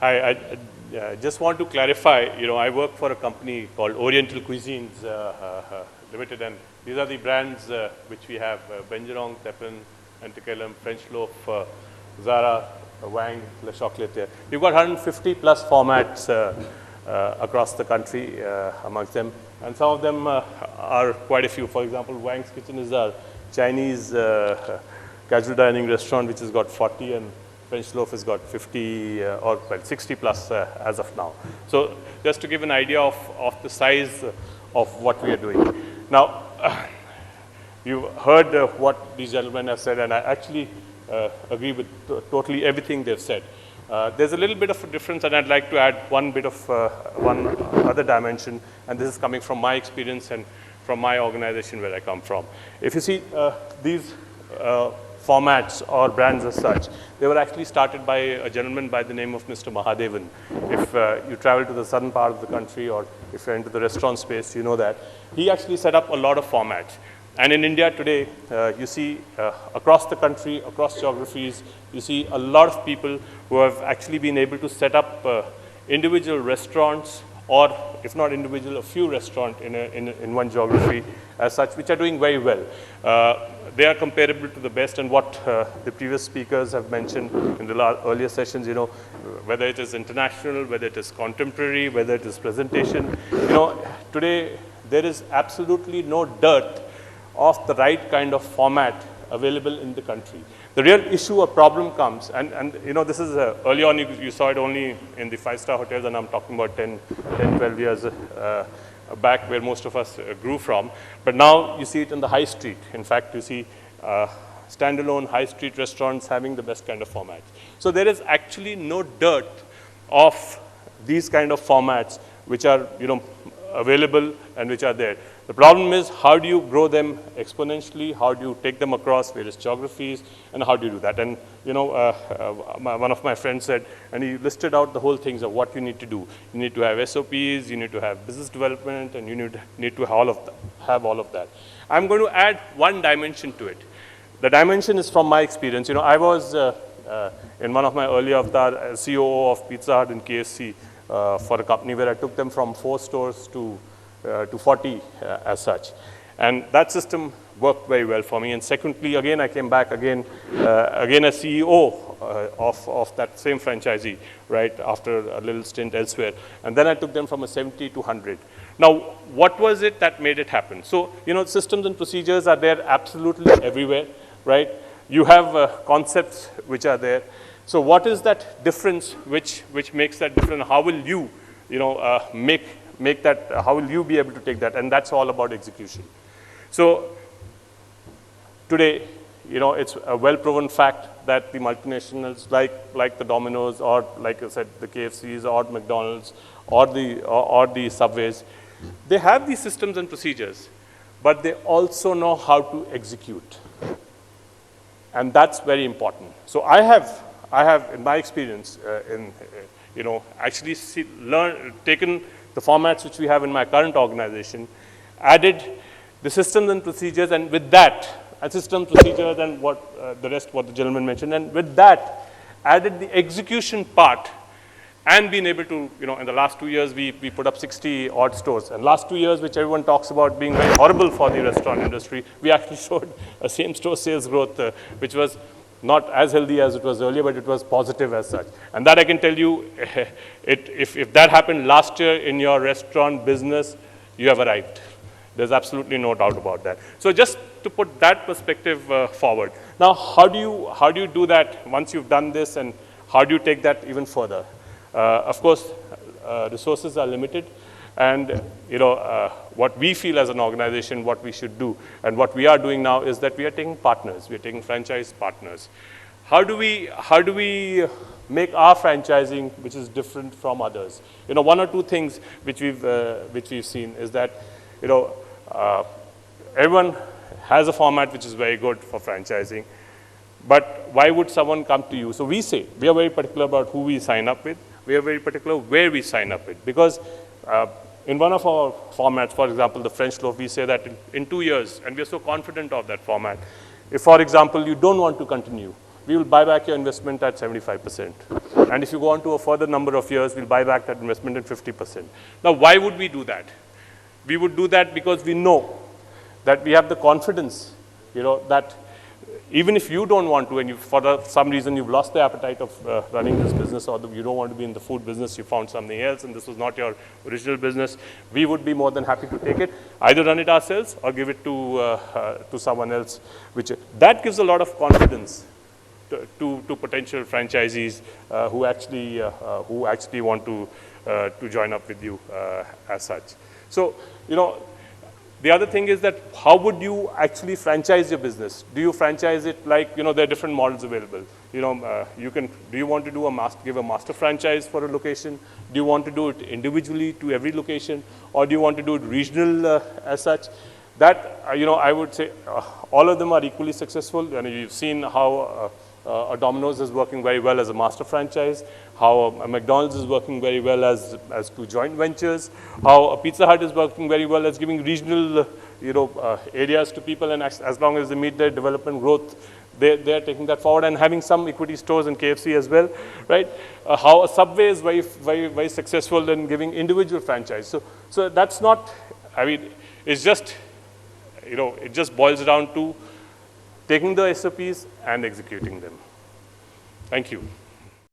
I just want to clarify, I work for a company called Oriental Cuisines Limited, and these are the brands which we have, Benjerong, Teppan, Antikalam, French Loaf, Zara, Wang, Le Chocolatier. We've got 150 plus formats across the country amongst them, and some of them are quite a few. For example, Wang's Kitchen is our Chinese casual dining restaurant, which has got 40, and French Loaf has got 50 or 60 plus as of now. So just to give an idea of the size of what we are doing. Now, you've heard what these gentlemen have said, and I actually agree with totally everything they've said. There's a little bit of a difference, and I'd like to add one bit of one other dimension, and this is coming from my experience and from my organization where I come from. If you see these formats or brands as such, they were actually started by a gentleman by the name of Mr. Mahadevan. If you travel to the southern part of the country, or if you're into the restaurant space, you know that. He actually set up a lot of formats. And in India today, you see across the country, across geographies, you see a lot of people who have actually been able to set up individual restaurants, or if not individual, a few restaurants in one geography as such, which are doing very well. They are comparable to the best, and what the previous speakers have mentioned in the earlier sessions, whether it is international, whether it is contemporary, whether it is presentation, today there is absolutely no dearth of the right kind of format available in the country. The real issue or problem comes, and this is early on you saw it only in the 5-star hotels, and I'm talking about 10, 12 years back where most of us grew from. But now you see it in the high street. In fact, you see standalone high street restaurants having the best kind of formats. So there is actually no dearth of these kind of formats which are available and which are there. The problem is, how do you grow them exponentially? How do you take them across various geographies, and how do you do that? And one of my friends said, and he listed out the whole things of what you need to do. You need to have SOPs, you need to have business development, and you need to have all of that. I'm going to add one dimension to it. The dimension is from my experience. I was in one of my early avatar COO of Pizza Hut and KFC for a company where I took them from 4 stores to 40 as such. And that system worked very well for me. And secondly, again, I came back again as CEO of that same franchisee, right, after a little stint elsewhere. And then I took them from a 70 to 100. Now, what was it that made it happen? So, systems and procedures are there absolutely everywhere, right? You have concepts which are there. So what is that difference which makes that different? How will you, make that, how will you be able to take that? And that's all about execution. So today, it's a well-proven fact that the multinationals like the Domino's, or like I said, the KFCs or McDonald's or the Subways, they have these systems and procedures, but they also know how to execute. And that's very important. So I have in my experience, actually taken the formats which we have in my current organization, added the systems and procedures, and with that, system procedures and what the gentleman mentioned, and with that, added the execution part, and been able to, in the last 2 years, we put up 60 odd stores. And last 2 years, which everyone talks about being very horrible for the restaurant industry, we actually showed a same-store sales growth, which was not as healthy as it was earlier, but it was positive as such. And that I can tell you, if that happened last year in your restaurant business, you have arrived. There's absolutely no doubt about that. So just to put that perspective forward. Now, how do you do that once you've done this, and how do you take that even further? Of course, resources are limited, and what we feel as an organization, what we should do, and what we are doing now is that we are taking partners. We are taking franchise partners. How do we make our franchising, which is different from others? One or two things which we've seen is that everyone has a format which is very good for franchising, but why would someone come to you? So we say we are very particular about who we sign up with. We are very particular where we sign up with, because in one of our formats, for example, the French Loaf, we say that in 2 years, and we are so confident of that format, if, for example, you don't want to continue, we will buy back your investment at 75%. And if you go on to a further number of years, we'll buy back that investment in 50%. Now, why would we do that? We would do that because we know that we have the confidence, that even if you don't want to, and for some reason you've lost the appetite of running this business, or you don't want to be in the food business, you found something else, and this was not your original business, we would be more than happy to take it, either run it ourselves or give it to someone else. That gives a lot of confidence to potential franchisees who actually want to join up with you as such. So, the other thing is that how would you actually franchise your business? Do you franchise it like, there are different models available. Do you want to give a master franchise for a location? Do you want to do it individually to every location? Or do you want to do it regional as such? That, I would say all of them are equally successful. And you've seen how a Domino's is working very well as a master franchise, how a McDonald's is working very well as two joint ventures, how a Pizza Hut is working very well as giving regional, areas to people, and as long as they meet their development growth, they're taking that forward and having some equity stores in KFC as well, right? How a Subway is very, very, very successful in giving individual franchise. So that's not, it's just, it just boils down to taking the SOPs and executing them. Thank you.